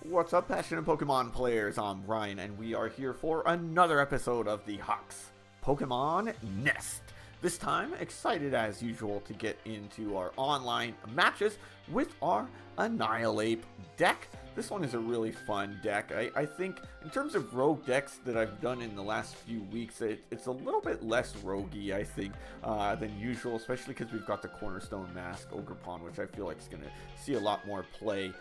What's up, passionate Pokemon players? I'm Ryan, and we are here for another episode of the Hawks Pokemon Nest. This time, excited as usual to get into our online matches with our Annihilate deck. This one is a really fun deck. I think in terms of rogue decks that I've done in the last few weeks, it's a little bit less roguey, I think, than usual, especially because we've got the Cornerstone Mask Ogerpon, which I feel like is going to see a lot more play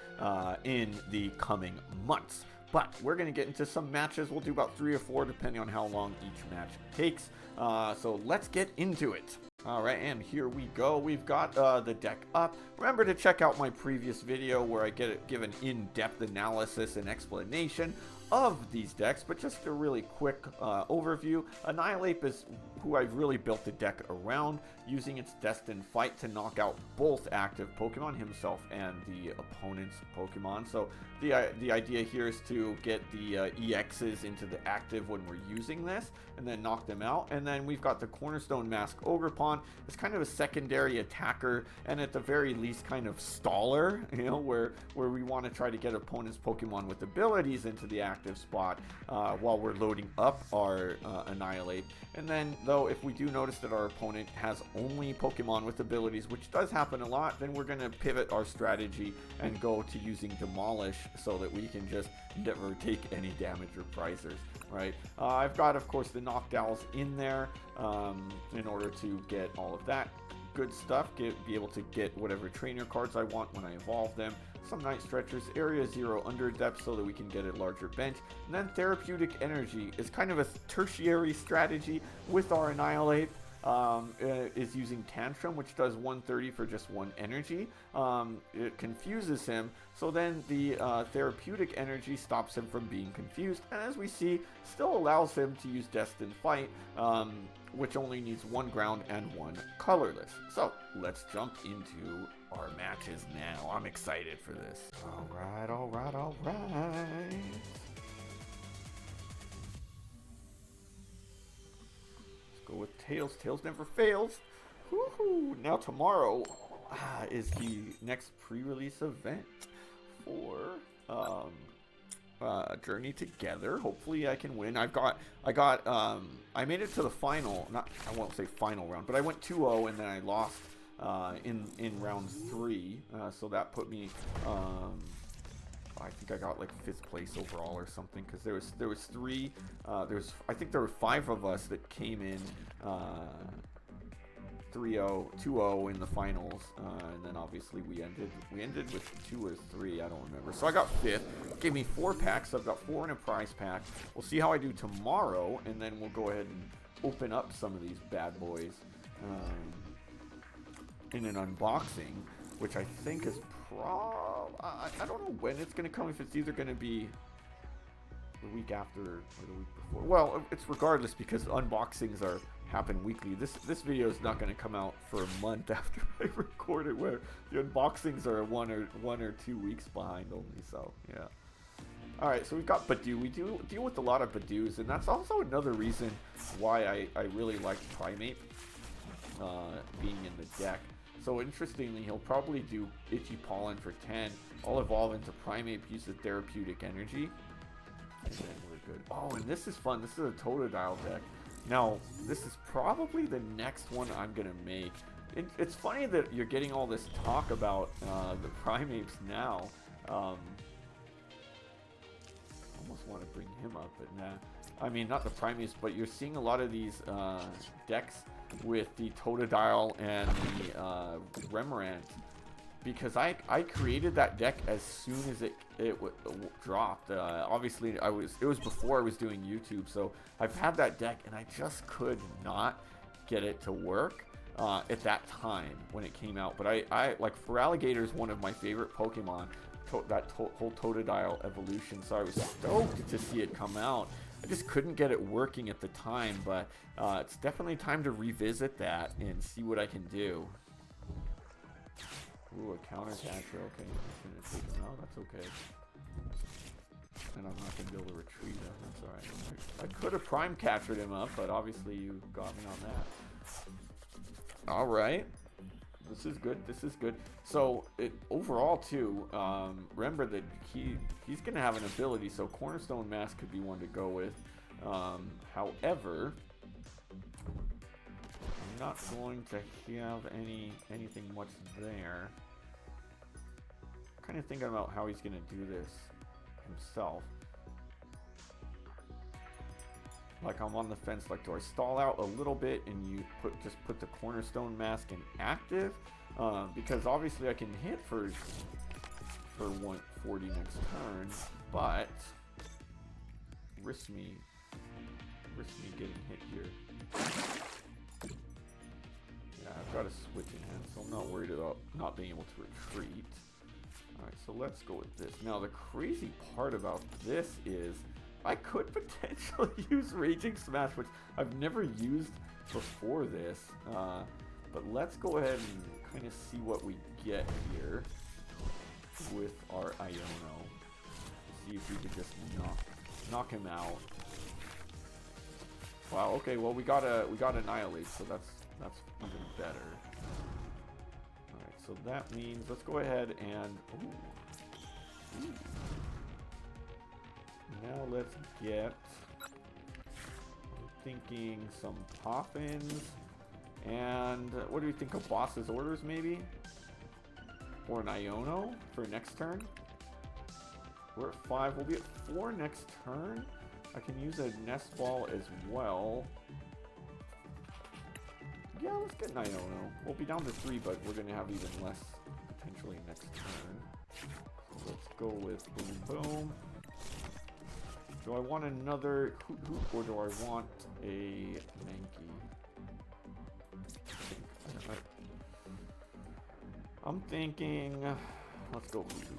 in the coming months. But we're going to get into some matches. We'll do about 3 or 4 depending on how long each match takes. So let's get into it. Alright, and here we go. We've got the deck up. Remember to check out my previous video where I give an in-depth analysis and explanation of these decks, but just a really quick overview. Annihilape is who I've really built the deck around, using its Destined Fight to knock out both active Pokemon, himself and the opponent's Pokemon. So the idea here is to get the EXs into the active when we're using this, and then knock them out. And then we've got the Cornerstone Mask Ogerpon. It's kind of a secondary attacker, and at the very least kind of staller, you know, where we want to try to get opponent's Pokemon with abilities into the active spot while we're loading up our Annihilate. And then, though, if we do notice that our opponent has only Pokemon with abilities, which does happen a lot, then we're going to pivot our strategy and go to using Demolish so that we can just never take any damage reprisers, right? I've got, of course, the Noctowls in there in order to get all of that good stuff, be able to get whatever trainer cards I want when I evolve them, some Night Stretchers, Area 0 Underdepths so that we can get a larger bench, and then Therapeutic Energy is kind of a tertiary strategy with our Annihilate. Is using Tantrum, which does 130 for just 1 energy. It confuses him, so then the Therapeutic Energy stops him from being confused, and as we see, still allows him to use Destined Fight, which only needs 1 ground and 1 colorless. So let's jump into our matches now. I'm excited for this. Alright. Go with Tails. Tails never fails. Woohoo! Now tomorrow is the next pre-release event for Journey Together. Hopefully I can win. I made it to the final. I won't say final round, but I went 2-0 and then I lost in round 3. So that put me. I think I got like 5th place overall or something, because there was 3. I think there were 5 of us that came in 3-0, 2-0 in the finals, and then obviously we ended with 2 or 3. I don't remember. So I got 5th. Gave me 4 packs. So I've got 4 in a prize pack. We'll see how I do tomorrow, and then we'll go ahead and open up some of these bad boys in an unboxing, which I think is I don't know when it's going to come, if it's either going to be the week after or the week before. Well, it's regardless, because unboxings happen weekly. This video is not going to come out for a month after I record it, where the unboxings are one or 2 weeks behind only, so yeah. Alright, so we've got Badoo. We do deal with a lot of Badoos, and that's also another reason why I really like Primeape being in the deck. So interestingly, he'll probably do Itchy Pollen for 10. I'll evolve into Primeape, use the Therapeutic Energy, and then we're good. Oh, and this is fun. This is a Totodile deck. Now, this is probably the next one I'm going to make. It's funny that you're getting all this talk about the Primeapes now. Almost want to bring him up, but nah. I mean, not the Primeapes, but you're seeing a lot of these decks with the Totodile and the Remoraid, because I created that deck as soon as it dropped. Obviously, it was before I was doing YouTube, so I've had that deck and I just could not get it to work at that time when it came out. But I like, Feraligatr is one of my favorite Pokemon, that whole Totodile evolution, so I was stoked to see it come out. I just couldn't get it working at the time, but it's definitely time to revisit that and see what I can do. Ooh, a counter catcher. Okay, I'm gonna take him out. That's okay. And I'm not gonna be able to retreat him. That's alright. I could have Prime Catchered him up, but obviously you got me on that. Alright. This is good. This is good. So overall too, remember that he's gonna have an ability. So Cornerstone Mask could be one to go with. However, I'm not going to have anything much there. Kind of thinking about how he's gonna do this himself. Like I'm on the fence, like do I stall out a little bit and you just put the Cornerstone Mask in active? Because obviously I can hit for 140 next turn, but risk me getting hit here. Yeah, I've got a switch in hand, so I'm not worried about not being able to retreat. Alright, so let's go with this. Now the crazy part about this is I could potentially use Raging Smash, which I've never used before this. But let's go ahead and kind of see what we get here with our Iono. See if we can just knock him out. Wow, okay, well we got Annihilate, so that's even better. Alright, so that means let's go ahead and ooh. Now let's get, I'm thinking some Poffins, and what do we think of Boss's Orders maybe? Or an Iono for next turn? We're at 5, we'll be at 4 next turn. I can use a Nest Ball as well. Yeah, let's get an Iono. We'll be down to 3, but we're going to have even less potentially next turn. So let's go with Boom Boom. Do I want another Hoot, or do I want a Mankey? I'm thinking, let's go Hoot.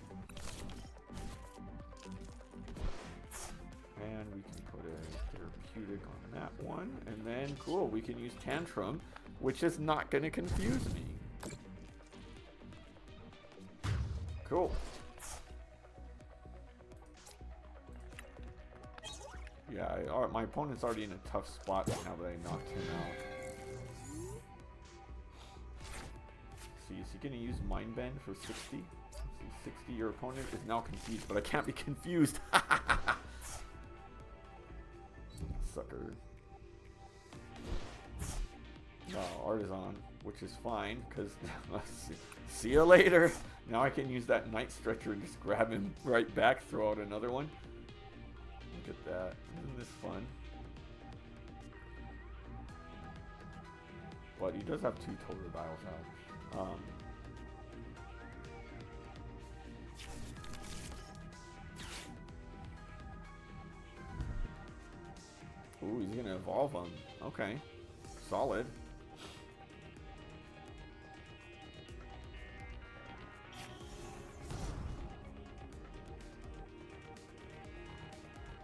And we can put a Therapeutic on that one. And then, cool, we can use Tantrum, which is not going to confuse me. Cool. Yeah, my opponent's already in a tough spot now that I knocked him out. See, is he going to use Mind Bend for 60? See, 60, your opponent is now confused, but I can't be confused. Sucker. Artisan, which is fine, because see you later. Now I can use that Night Stretcher and just grab him right back, throw out another one. Look at that. Isn't this fun? But he does have 2 Total Dials out. Ooh, he's gonna evolve him. Okay. Solid.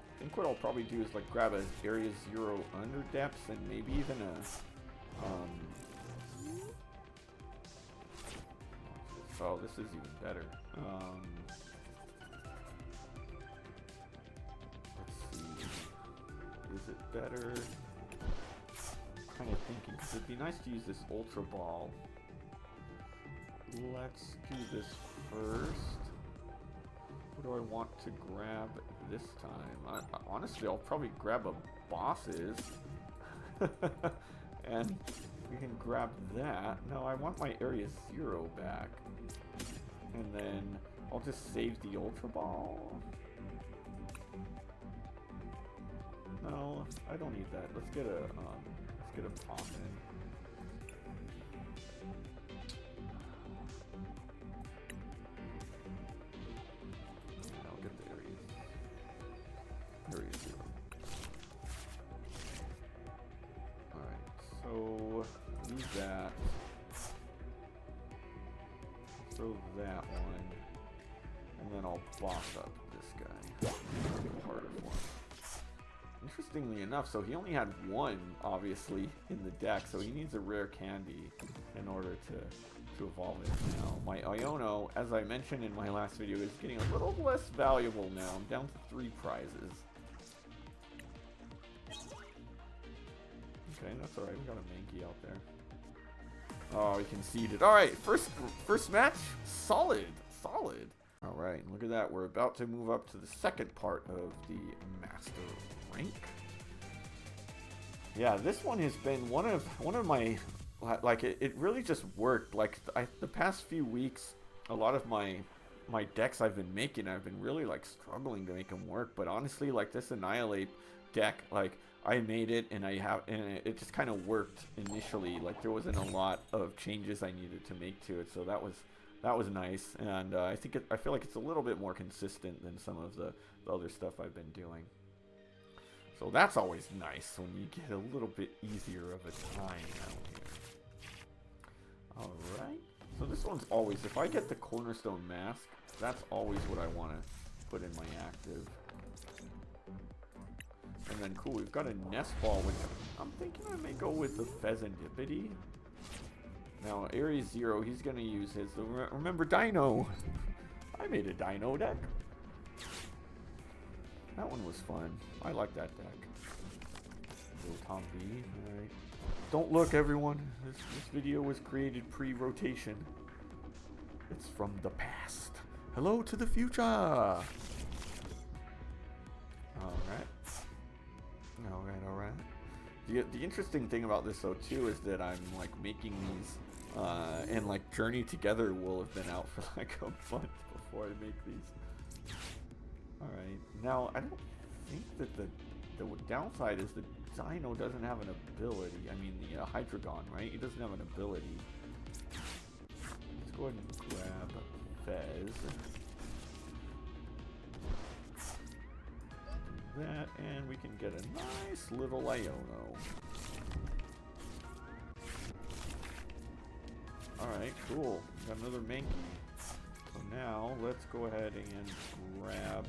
I think what I'll probably do is like grab a Area 0 Underdepths and maybe even a oh, this is even better. Let's see. Is it better? I'm kind of thinking, because it'd be nice to use this Ultra Ball. Let's do this first. What do I want to grab this time? Honestly, I'll probably grab a Bosses. And we can grab that. No, I want my Area 0 back. And then I'll just save the Ultra Ball. No, I don't need that. Let's get a Poffin. I'll get the Area 0. Alright, so use that. Throw that one. And then I'll boss up this guy. Make it harder for him. Interestingly enough, so he only had 1, obviously, in the deck, so he needs a Rare Candy in order to evolve it now. My Iono, as I mentioned in my last video, is getting a little less valuable now. I'm down to 3 prizes. Okay, that's alright. We got a Mankey out there. Oh, he conceded. All right, first match, solid. All right, look at that. We're about to move up to the second part of the master rank. Yeah, this one has been one of my, like, it really just worked. Like the past few weeks, a lot of my decks I've been making, I've been really like struggling to make them work. But honestly, like this Annihilate deck, like I made it and it just kind of worked initially. Like there wasn't a lot of changes I needed to make to it, so that was nice. And I feel like it's a little bit more consistent than some of the other stuff I've been doing. So that's always nice when you get a little bit easier of a time out here. All right. So this one's always, if I get the Cornerstone Mask, that's always what I want to put in my active. And then cool, we've got a Nest Ball, which I'm thinking I may go with the Fezandipiti. Now Aries Zero, he's going to use his, remember Dino. I made a Dino deck. That one was fun. I like that deck. Little Tom B. Alright. Don't look, everyone. This video was created pre-rotation. It's from the past. Hello to the future. Alright. The interesting thing about this though too is that I'm like making these and like Journey Together will have been out for like a month before I make these. Alright, now I don't think that the downside is the Dino doesn't have an ability. I mean the Hydreigon, right? He doesn't have an ability. Let's go ahead and grab Fez. Do that, and we can get a nice little Iono. Alright, cool. Got another Mankey. So now, let's go ahead and grab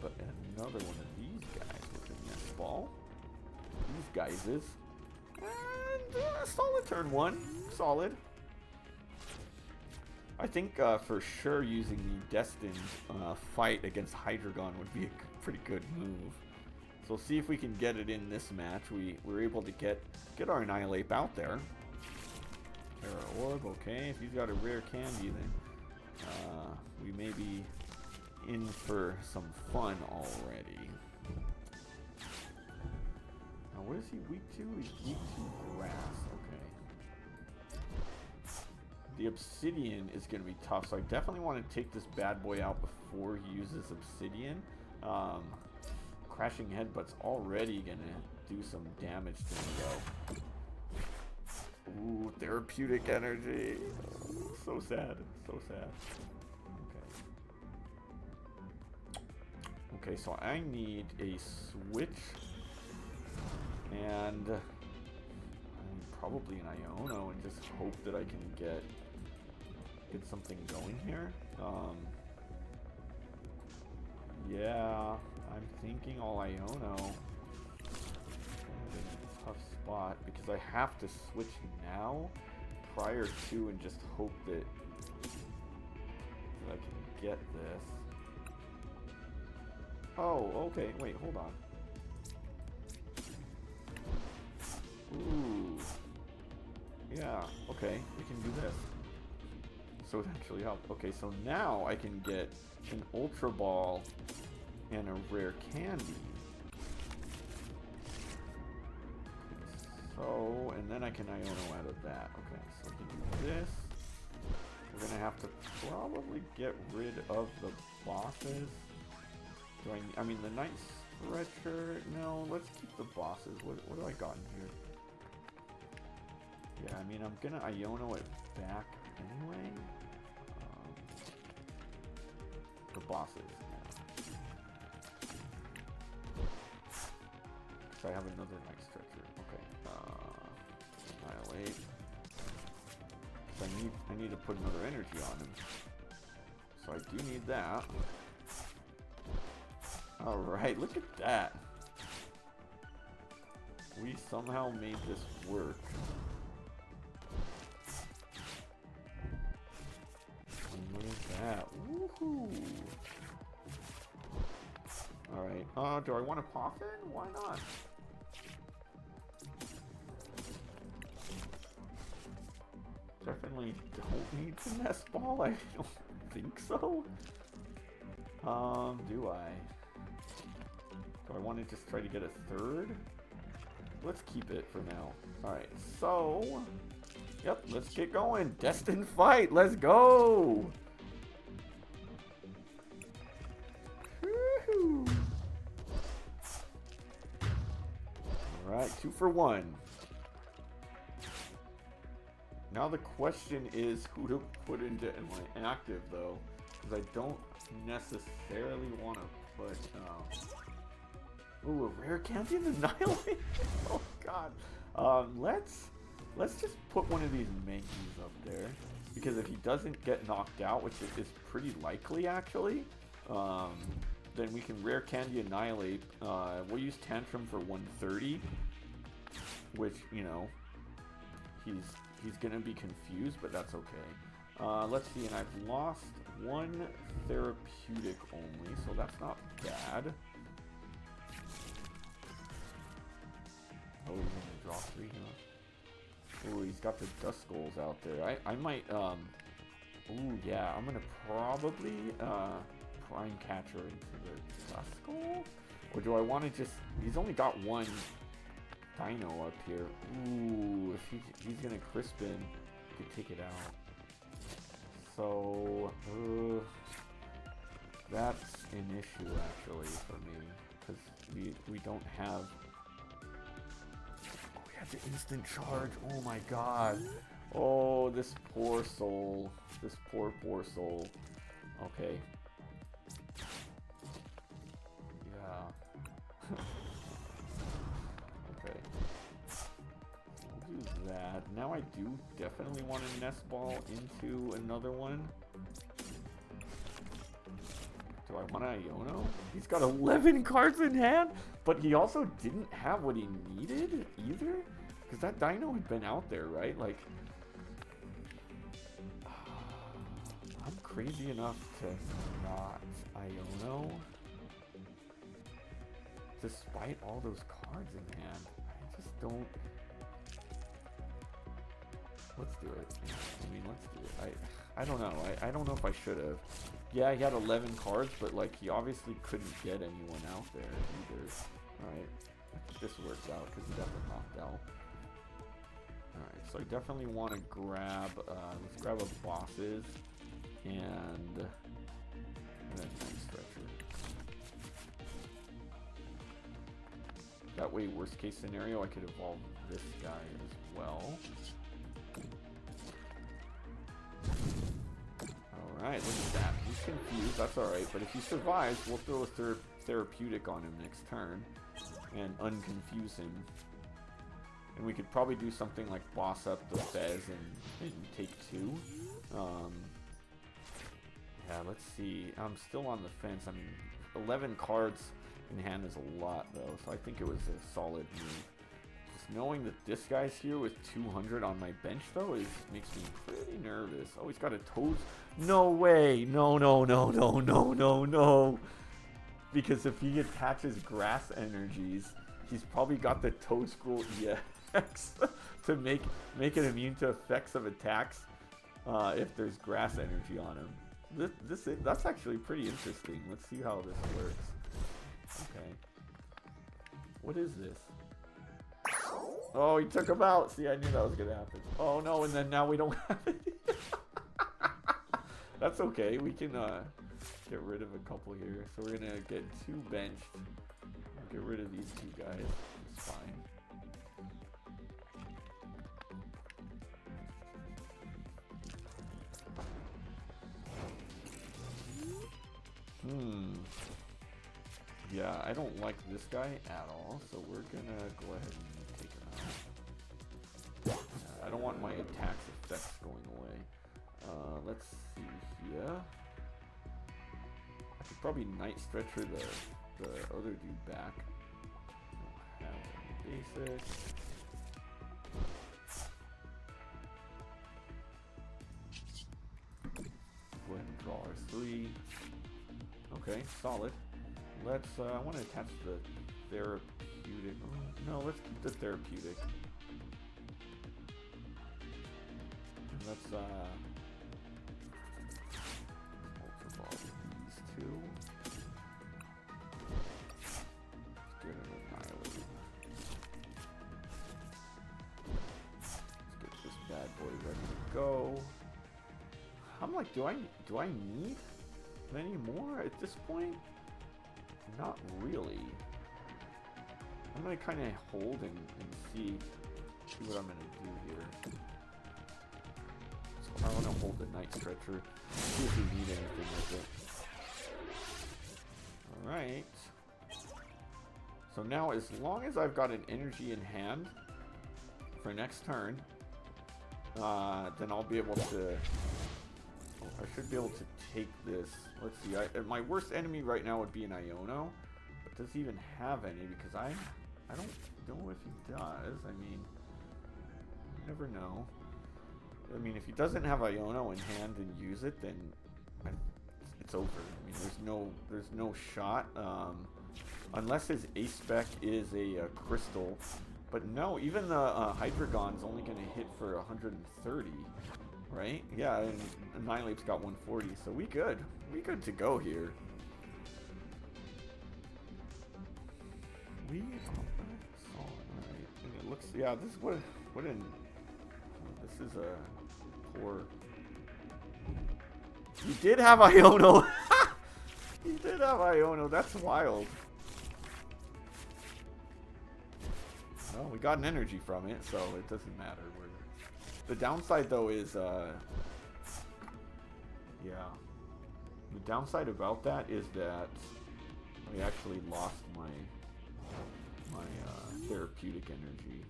another one of these guys with the Nest Ball. These guys is. And solid turn one. Solid. I think for sure using the Destined fight against Hydreigon would be a pretty good move. So see if we can get it in this match. We're able to get our Annihilate out there. Rare Orb, okay. If he's got a Rare Candy, then we may be in for some fun already. Now, what is he weak to? He's weak to grass. Okay. The Obsidian is going to be tough, so I definitely want to take this bad boy out before he uses Obsidian. Crashing Headbutt's already going to do some damage to me, though. Ooh, Therapeutic Energy. So sad. So sad. Okay, so I need a Switch and probably an Iono and just hope that I can get something going here. Yeah, I'm thinking all Iono. Tough spot because I have to switch now prior to and just hope that I can get this. Oh, okay, wait, hold on. Ooh. Yeah, okay, we can do this. So it actually helped. Okay, so now I can get an Ultra Ball and a Rare Candy. So, and then I can Iono out of that. Okay, so we can do this. We're gonna have to probably get rid of the bosses. I mean the Night Stretcher. No, let's keep the bosses. What do I got in here? Yeah, I mean I'm gonna Iono it back anyway. The bosses. Yeah. So I have another Night Stretcher. Okay. Annihilate. I need to put another energy on him. So I do need that. Alright, look at that. We somehow made this work. And look at that. Woohoo! Alright, do I want to pop in? Why not? Definitely don't need to Nest Ball. I don't think so. Do I? Do I want to just try to get a third? Let's keep it for now. Alright, so... Yep, let's get going. Destined Fight, let's go! Alright, 2 for 1. Now the question is who to put into my active, though. Because I don't necessarily want to put... Ooh, a Rare Candy Annihilate? Oh, God. Let's just put one of these Mankeys up there. Because if he doesn't get knocked out, which is pretty likely, actually, then we can Rare Candy Annihilate. We'll use Tantrum for 130. Which, you know, he's going to be confused, but that's okay. Let's see, and I've lost 1 Therapeutic only, so that's not bad. Oh, he's gonna draw 3, huh? Ooh, he's got the Dust Skulls out there. I might, ooh, yeah, I'm gonna probably, Prime Catcher into the Dust Skull? Or do I want to just, he's only got 1 Dino up here. Ooh, if he's gonna Crispin, he could take it out. So, that's an issue, actually, for me. Because we don't have... The instant charge. Oh my god. Oh, this poor soul. This poor soul. Okay. Yeah. Okay. We'll do that. Now I do definitely want to Nest Ball into another one. Do I want to Iono? He's got 11 cards in hand, but he also didn't have what he needed either. Because that Dino had been out there, right? Like, I'm crazy enough to not Iono. Despite all those cards in hand. I just don't... Let's do it. I mean, let's do it. I don't know. I don't know if I should have. Yeah, he had 11 cards, but like he obviously couldn't get anyone out there either. Alright. This works out because he got the knocked out. Alright, so I definitely want to grab, let's grab a Bosses and then Night Stretcher. That way, worst case scenario, I could evolve this guy as well. Alright, look at that. He's confused, that's alright, but if he survives, we'll throw a Therapeutic on him next turn and unconfuse him. And we could probably do something like boss up the Fez and take 2. Yeah, let's see. I'm still on the fence. I mean, 11 cards in hand is a lot, though, so I think it was a solid move. Just knowing that this guy's here with 200 on my bench, though, makes me pretty nervous. Oh, he's got a Toad. No way. No, no, no, no, no, no, no. Because if he attaches Grass Energies, he's probably got the Toad Scroll EX to make it immune to effects of attacks if there's Grass Energy on him. That's actually pretty interesting. Let's see how this works. Okay. What is this? Oh, he took him out. See, I knew that was gonna happen. Oh no, and then now we don't have it. That's okay. We can get rid of a couple here. So we're gonna get 2 benched. Get rid of these 2 guys. It's fine. Yeah, I don't like this guy at all, so we're gonna go ahead and take him out. I don't want my attacks effects going away. Let's see here. I could probably Night Stretcher the other dude back. I don't have any basic. Go ahead and draw our 3. Okay, solid. Let's, I want to attach the Therapeutic. No, let's keep the Therapeutic. Let's Ultra Ball these two. Let's get an Annihilate. Let's get this bad boy ready to go. I'm like, do I need any more at this point? Not really. I'm gonna kind of hold and see what I'm gonna do here. So I want to hold the Night Stretcher, see if we need anything with it. Alright. So now, as long as I've got an energy in hand for next turn, then I'll be able to... I should be able to take this. Let's see. My worst enemy right now would be an Iono. But does he even have any? Because I don't know if he does. I mean, you never know. I mean, if he doesn't have Iono in hand and use it, then it's over. I mean, there's no shot. Unless his ace spec is a crystal. But no, even the Hydreigon's only going to hit for 130. Right? Yeah, and Annihilape's got 140, so we good. We good to go here. We alright. And it looks, yeah, this is what this is a poor. He did have Iono. He did have Iono. That's wild. Well, we got an energy from it, so it doesn't matter. The downside, though, is, yeah. The downside about that is that I actually lost my therapeutic energy.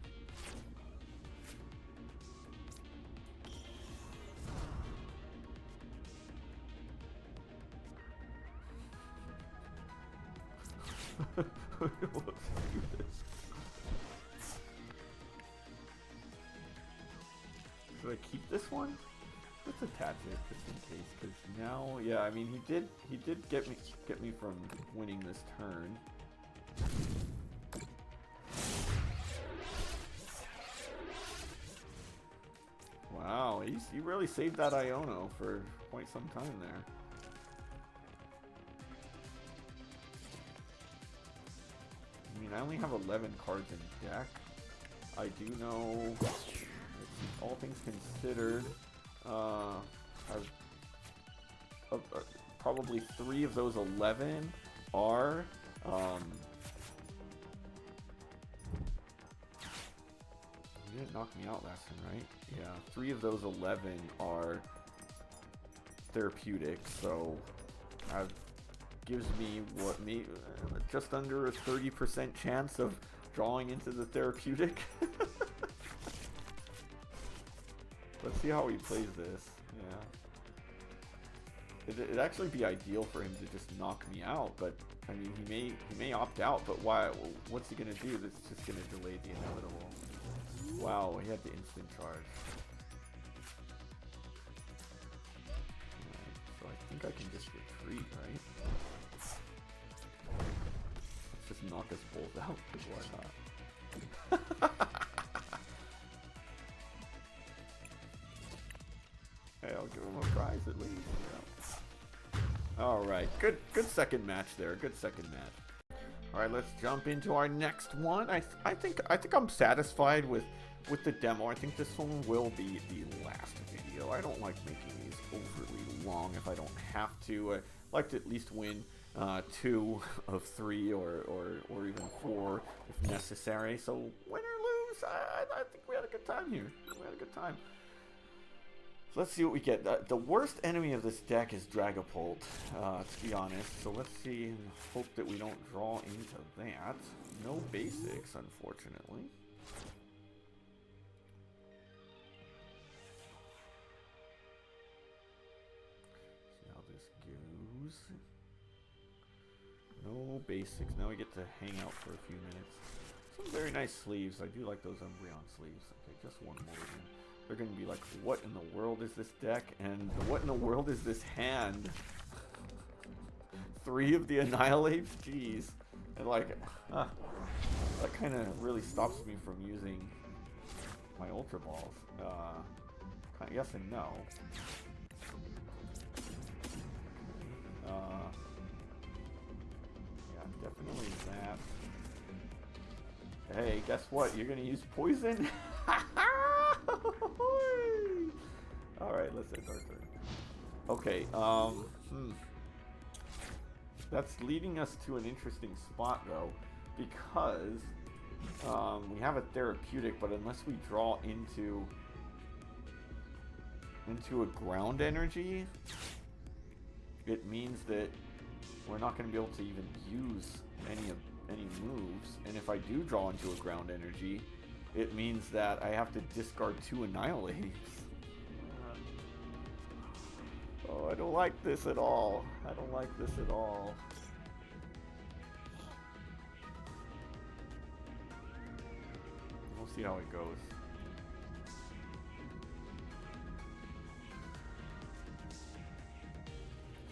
Let's do this. Should I keep this one? Let's attach it just in case, because now, yeah, I mean, he did get me from winning this turn. Wow, he really saved that Iono for quite some time there. I mean, I only have 11 cards in deck. I do know, all things considered, probably 3 of those 11 are you didn't knock me out last time, right? Yeah, 3 of those 11 are therapeutic, so that gives me what, just under a 30% chance of drawing into the therapeutic. Let's see how he plays this. Yeah, it'd actually be ideal for him to just knock me out, but I mean, he may opt out. But why? What's he gonna do? That's just gonna delay the inevitable. Wow, he had the instant charge. Right, so I think I can just retreat, right? Let's just knock us both out. Why not? Hey, I'll give him a prize at least. Yeah. All right, good second match there. Good second match. All right, let's jump into our next one. I think I'm satisfied with the demo. I think this one will be the last video. I don't like making these overly long if I don't have to. I like to at least win 2 of 3 or even 4 if necessary. So win or lose, I think we had a good time here. We had a good time. So let's see what we get. The worst enemy of this deck is Dragapult, to be honest. So let's see and hope that we don't draw into that. No basics, unfortunately. See how this goes. No basics. Now we get to hang out for a few minutes. Some very nice sleeves. I do like those Umbreon sleeves. Okay, just one more again. They're going to be like, what in the world is this deck? And what in the world is this hand? 3 of the Annihilates? Jeez. And like, that kind of really stops me from using my Ultra Balls. Yes and no. Yeah, definitely that. Hey, guess what? You're gonna use poison? Alright, let's end our turn. Okay, that's leading us to an interesting spot, though, because we have a therapeutic, but unless we draw into a ground energy, it means that we're not going to be able to even use any moves. And if I do draw into a ground energy, it means that I have to discard 2 Annihilates. Oh, I don't like this at all. I don't like this at all. We'll see how it goes.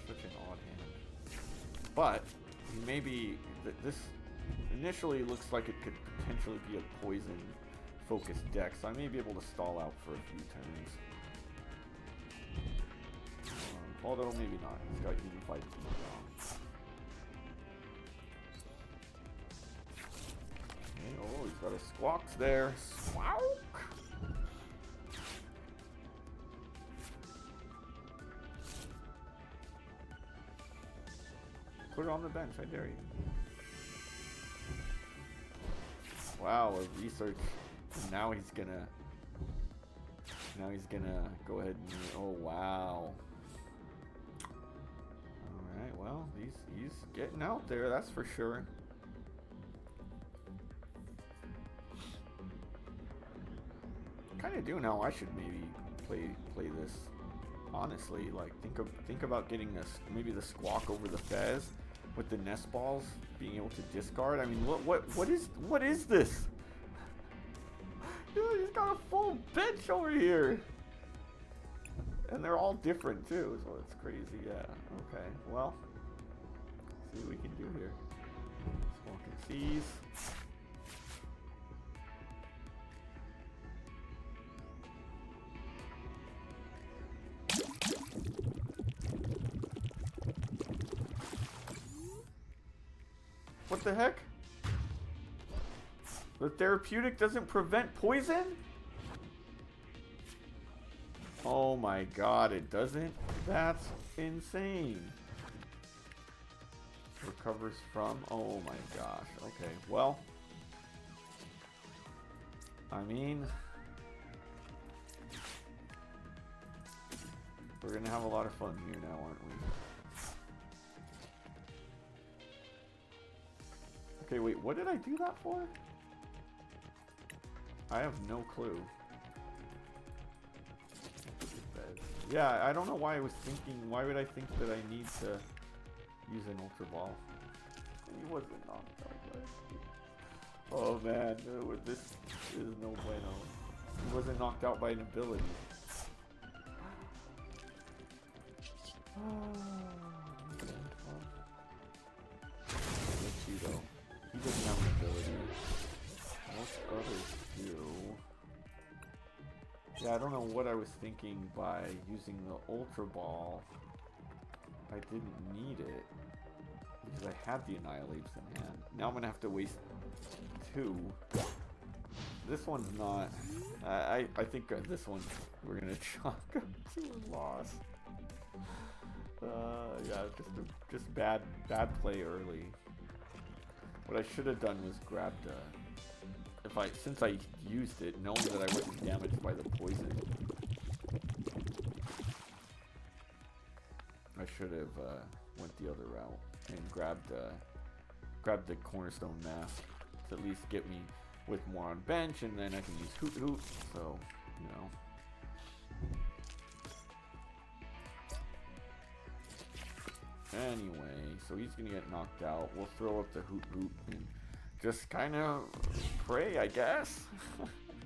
Such an odd hand. But maybe this initially looks like it could potentially be a poison focused deck, so I may be able to stall out for a few turns. Although maybe not. He's got Unified Team down. Okay, oh, he's got a Squawks there. Squawk! Put it on the bench, I dare you. Wow, a research. And now he's gonna go ahead and, oh wow. Alright, well, he's getting out there, that's for sure. I kinda do know I should maybe play this honestly. Like think about getting this, maybe the Squawk over the Fez with the Nest Balls, being able to discard. I mean, what is this? Dude, he's got a full bench over here. And they're all different too, so it's crazy. Yeah. Okay. Well, let's see what we can do here. Squawk and Seize. What the heck? The therapeutic doesn't prevent poison? Oh my god, it doesn't? That's insane. Recovers from? Oh my gosh. Okay, well. I mean, we're gonna have a lot of fun here now, aren't we? Okay, wait, what did I do that for? I have no clue. Yeah, I don't know why I was thinking, why would I think that I need to use an Ultra Ball? He wasn't knocked out by... Oh man, this is no bueno. He wasn't knocked out by an ability. Let's see though. He doesn't have an ability. Most others do. Yeah, I don't know what I was thinking by using the Ultra Ball. I didn't need it because I had the Annihilates in hand. Now I'm gonna have to waste 2. This one's not. I think this one we're gonna chalk up to a loss. Yeah, just bad play early. What I should have done was grabbed since I used it, knowing that I wasn't damaged by the poison, I should have went the other route and grabbed the Cornerstone Mask to at least get me with more on bench, and then I can use Hoothoot. So, you know. Anyway, so he's gonna get knocked out. We'll throw up the Hoothoot and just kind of pray, I guess.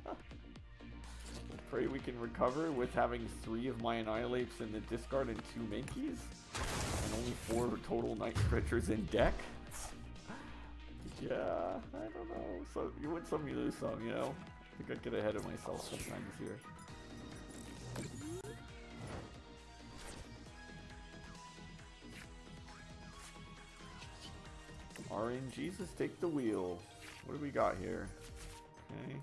We'll pray we can recover with having 3 of my Annihilates in the discard and 2 Mankeys, and only 4 total Night Stretchers in deck. Yeah, I don't know. So you win some, you lose some, you know. I think I get ahead of myself sometimes here. RNG Jesus, take the wheel. What do we got here? Okay.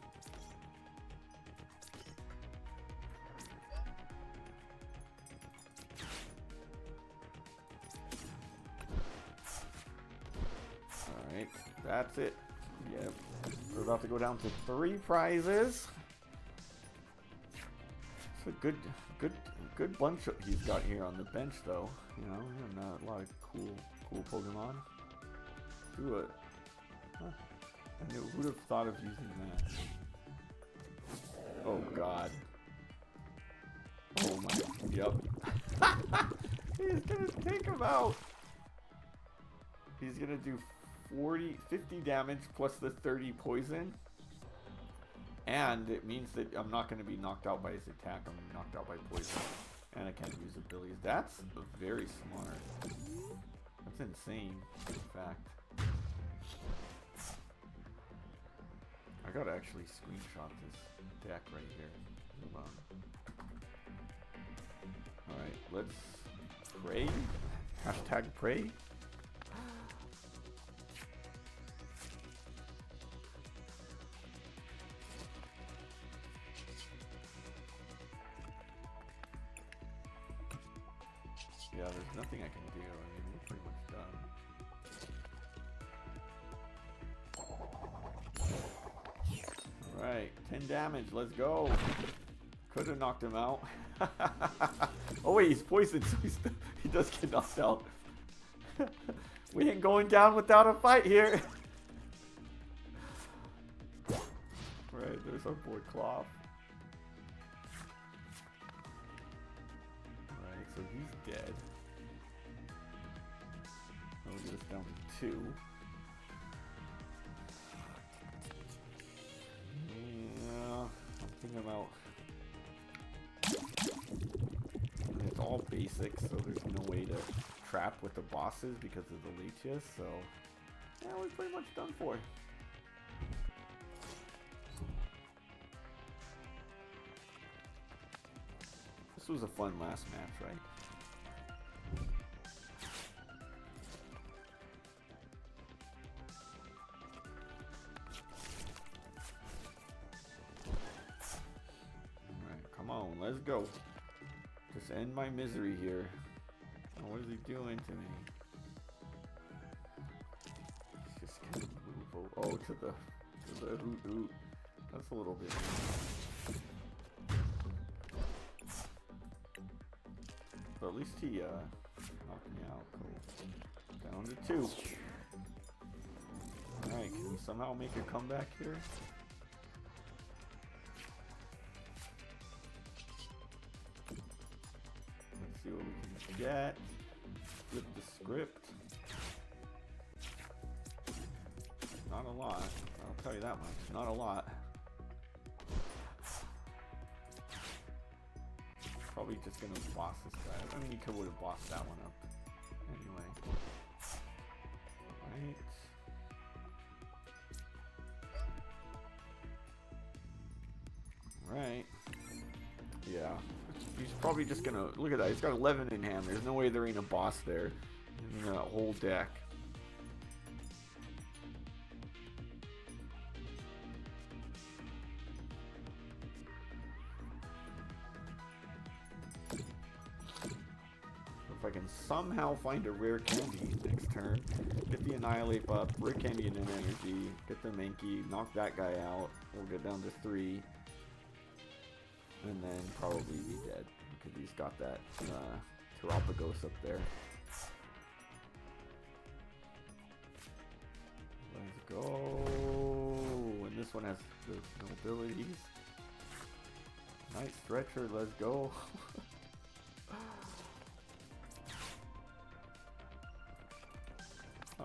Alright, that's it. Yep. We're about to go down to 3 prizes. It's a good bunch he's got here on the bench, though. You know, and a lot of cool Pokemon. Do it. Huh. I knew, who'd have thought of using that? Oh God. Oh my. Yep. He's gonna take him out. He's gonna do 50 damage plus the 30 poison. And it means that I'm not going to be knocked out by his attack. I'm going to be knocked out by poison. And I can't use abilities. That's very smart. That's insane, in fact. I got to actually screenshot this deck right here. Hold on. Alright, let's pray. Hashtag pray. Yeah, there's nothing I can do. I mean, we're pretty much done. Alright, 10 damage. Let's go. Could have knocked him out. Oh wait, he's poisoned, so he does get knocked out. We ain't going down without a fight here. Right, there's our boy Cloth. Alright, so he's dead. We'll get us down to 2. Yeah, I'm thinking about... It's all basic, so there's no way to trap with the bosses because of the leeches, so... Yeah, we're pretty much done for. This was a fun last match, right? Alright, come on, let's go. Just end my misery here. Oh, what is he doing to me? He's just gonna move over. Oh, to the Hoothoot. That's a little bit. But at least he knocked me out. Cool. Down to 2. Alright, can we somehow make a comeback here? Let's see what we can get. Flip the script. Not a lot. I'll tell you that much. Not a lot. Probably just gonna boss this guy. I mean, he would have bossed that one up. Anyway. Right. Yeah. He's probably just gonna... Look at that. He's got 11 in hand. There's no way there ain't a boss there. In that whole deck. If I can somehow find a Rare Candy next turn, get the Annihilate up, Rare Candy and an Energy, get the Mankey, knock that guy out, we'll get down to 3, and then probably be dead, because he's got that Terapagos up there. Let's go, and this one has the abilities. Night Stretcher, let's go.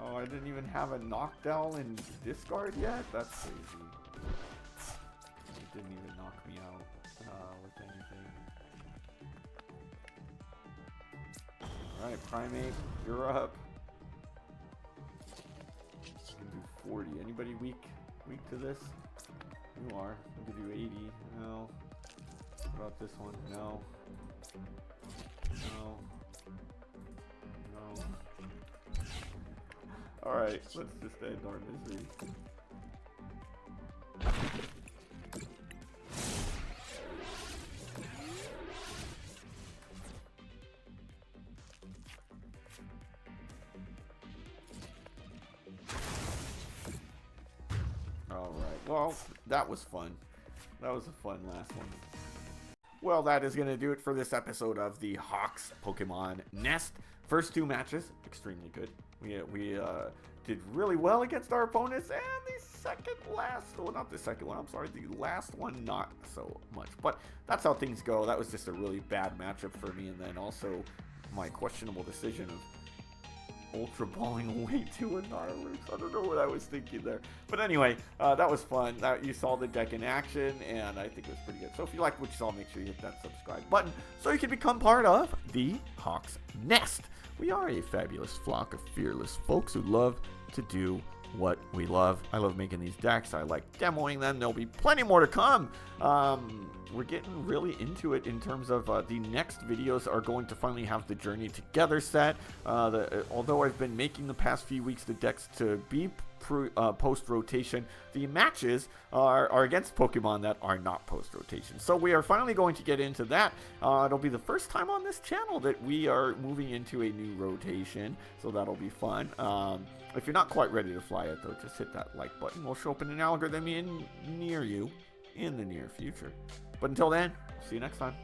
Oh, I didn't even have a Noctowl in discard yet? That's crazy. It didn't even knock me out with anything. Alright, Primeape, you're up. I can do 40. Anybody weak to this? You are. I can do 80. No. What about this one? No. No. No. Alright, let's just end our misery. Alright, well, that was fun. That was a fun last one. Well, that is going to do it for this episode of the Hawks Pokemon Nest. First two matches, extremely good. We did really well against our opponents, and the last one not so much. But that's how things go. That was just a really bad matchup for me, and then also my questionable decision of Ultra Balling away to Annihilape. I don't know what I was thinking there. But anyway, that was fun. You saw the deck in action, and I think it was pretty good. So if you liked what you saw, make sure you hit that subscribe button so you can become part of the Hawks Nest. We are a fabulous flock of fearless folks who love to do what we love. I love making these decks. I like demoing them. There'll be plenty more to come. We're getting really into it in terms of the next videos are going to finally have the Journey Together set. Although I've been making the past few weeks the decks to be post-rotation, the matches are against Pokemon that are not post-rotation. So we are finally going to get into that. It'll be the first time on this channel that we are moving into a new rotation, so that'll be fun. If you're not quite ready to fly it, though, just hit that like button. We'll show up in an algorithm near you in the near future. But until then, see you next time.